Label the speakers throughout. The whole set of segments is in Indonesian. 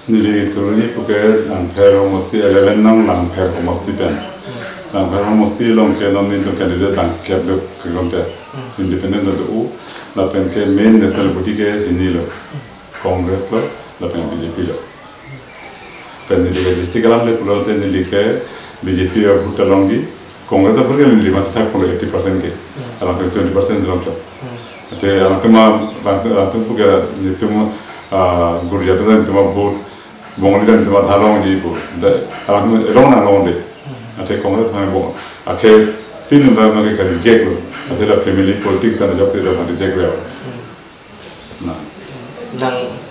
Speaker 1: Nili turuni puke Langpher mesti 11 nang Langpher mesti pen. Langpher mesti long ke non ni candidate bank ke the contest. Independent da u la pen ke main national party ke hinilo. Congress lo la pen BJP lo. Pen nili ke sikalam le pulote nili ke BJP or butta longi Congress apur ke nili mas tak polo 80% ke. Alam 20% long chop. Ate alam tuma puke nituma gurjata dan tuma vote bongli dan tuma thalong ji bu da alam long na long de ate Congress mai bo ake tin da ma ke reject lo ate la family politics kan job se da reject lo na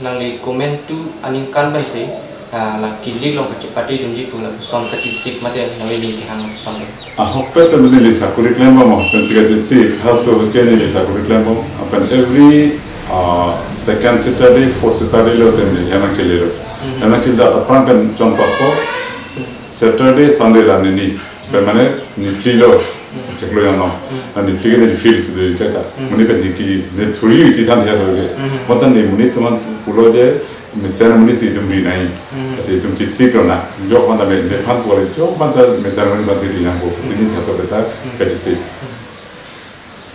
Speaker 2: nang li comment tu aning kan ba se la kili long ka chapati dum ji pula som ka chi sik ma de na we ni hang som de
Speaker 1: hoppe to ni lisa curriculum mo pen siga sik haso ke ni lisa curriculum open every second Saturday, fourth Saturday lo tende yana kile lo yana kile da tapran pen chon papo Saturday Sunday la ni permane ni plilo cheklo yana ani plige ni fields de kata muni pe ki ne thuri chi than ya so ke matan ni muni tuman pulo je mesana muni si tum di nai ase tum chi sik na jo panda me de phan ko le jo ban sa mesana muni ba ti na ko ni ha so beta ka chi sik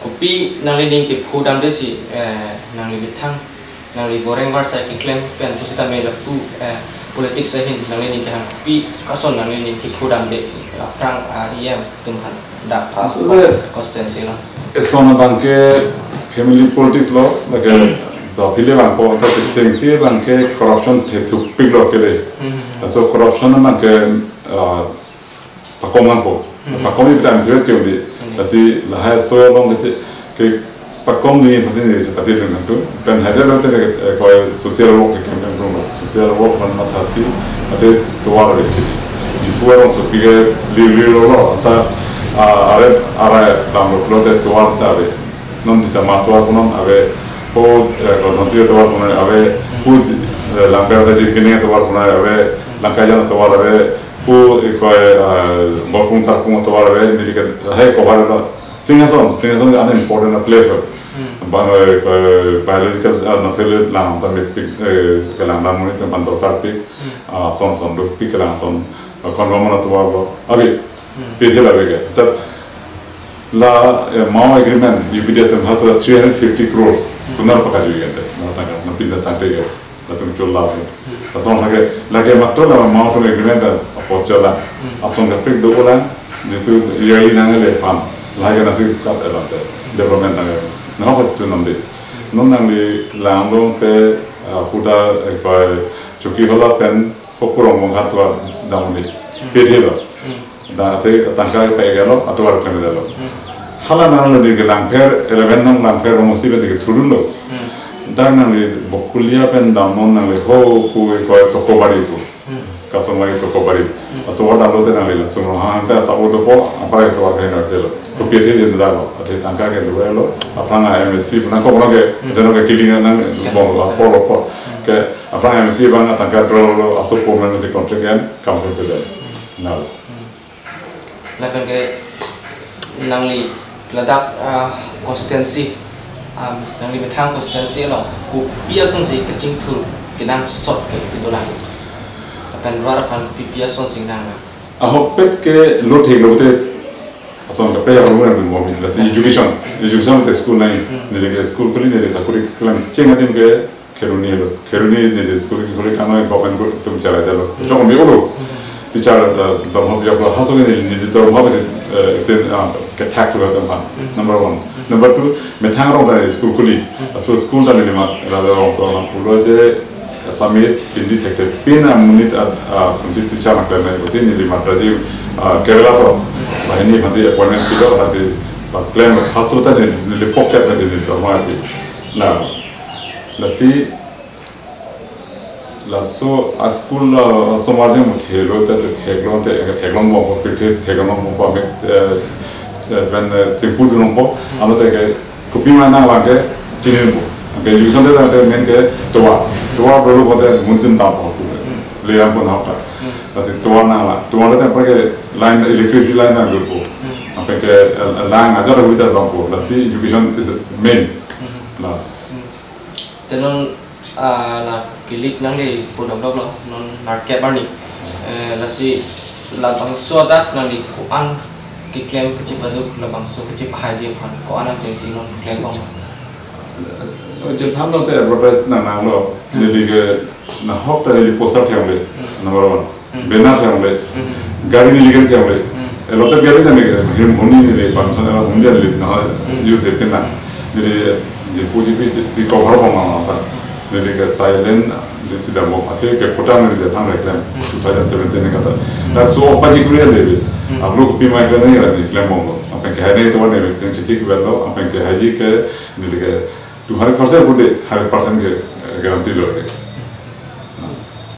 Speaker 2: kopi nang li ning ke phudam de si nang li bithang nang li goreng war sa ki claim pen tu sita me la tu politics sa hin nang li ning ke hang kopi kason nang li ning ke phudam de prang REM tum han da pass constituency lo
Speaker 1: esona banke family politics lo like so phile bang po ta cheng si banke corruption the tu pig lo ke de so corruption banke pakoman po pakomi bitan se ke de asi la ha so long ke pakom ni pasin ni se pati tu nantu pen hada lo te ko social work ke kan pro social work man matasi ate to war le di fueron so pige li lo ta are dam lo te to war ta be non di sama to kunon ave po kontonsi to war kunon ave pud Langpher da di kene to war kunon ave Langkaya to war ave pu ko bokung ta kung to war ave ni ke hai ko war Singason an important place bang biological natural lang ta mit ke lang lang ni tan to kar pi son do pi ke lang son kon romana to war abi pi thela be ke la mau agreement UPDS tam hato 350 crores kunar pakaj wi gante na ta na pi da tante ge la tum chol la la son la ke matto la mau to agreement apo chola ason ga pik do ola jetu yearly nangale fam lagi nasi kat elante development na ho tu namde non namde langlo te puta ekoi chuki hola pen popurong mong hatwa damni pedelo da te tangka pe gelo atwar pen delo hala nang de Langpher 11 nang Langpher musibe te thurulo da nang bokulia pen damon nang ho ku ekoi tokobari pu kasomari tokobari atwa dalo te nang le suno ha ka sa odo po apa itu wa kaina selo ko pete de dalo ate tangka ke duelo apanga MSC na ko ke deno ke kilinga nang bon apolo po ke apanga MSC bang tangka dro aso po men se kontreken kam ke de na
Speaker 2: la kan ke nang li ladak constituency nang li bethang constituency lo ku pia son se ke ting thur ke nang sot ke dola kan luar kan pipia son sing nang
Speaker 1: ahopet ke lot he lote ason ka pe ya rumah ng mobil la si education te school nai nile school kuli nile sa curriculum chenga tim ke keruni nile school ki kuli kano ko pen ko tum chala dalo chong mi olo ti chala da mo ya ko haso ke nile do mo be te ke tak to da number 1 number 2 me thang ro da school kuli so school da nile ma la da so na pulo je Samis hindi tekte pina munit tumsi tichana karna ko tin ni matraji Kerala so bahini phati appointment kilo hasi claim hasota ni pocket na ni dorma pi la si la so a school so marje muthelo te theglo mo pite theglo mo pa me ben tipudu no po anote ke kupima na wa ke chinin po ke yusan de ta men ke towa bro ko de muntin ta po le am ko na ta ase towa na towa de pa ke line electricity line na do po apa ke line aja da wita da po la si education is main la
Speaker 2: tenon la kilik nang le product dok lo non market barni lasi labang so dat nang di ko an ki claim ke chipadu labang so ke chip haji phan ko an claim si non claim bang
Speaker 1: je tham no te advertise na lo le ke na hok ta le poster the le number 1 banner the le gari ni ligar the le lo ta gari na me him honi ni le pan sana la hunja le na use it na le je puji pi si ko har ko ma ta le ke silent le si da mo athe ke pota me le tham reclaim 2017 ne kata na so particular le आप लोग भी माइक नहीं रहती क्लेम होंगे अपन के है नहीं तो वाले व्यक्ति हैं ठीक बात लो अपन के है जी के निले के 200% बुढ़े 100% के गारंटी लोगे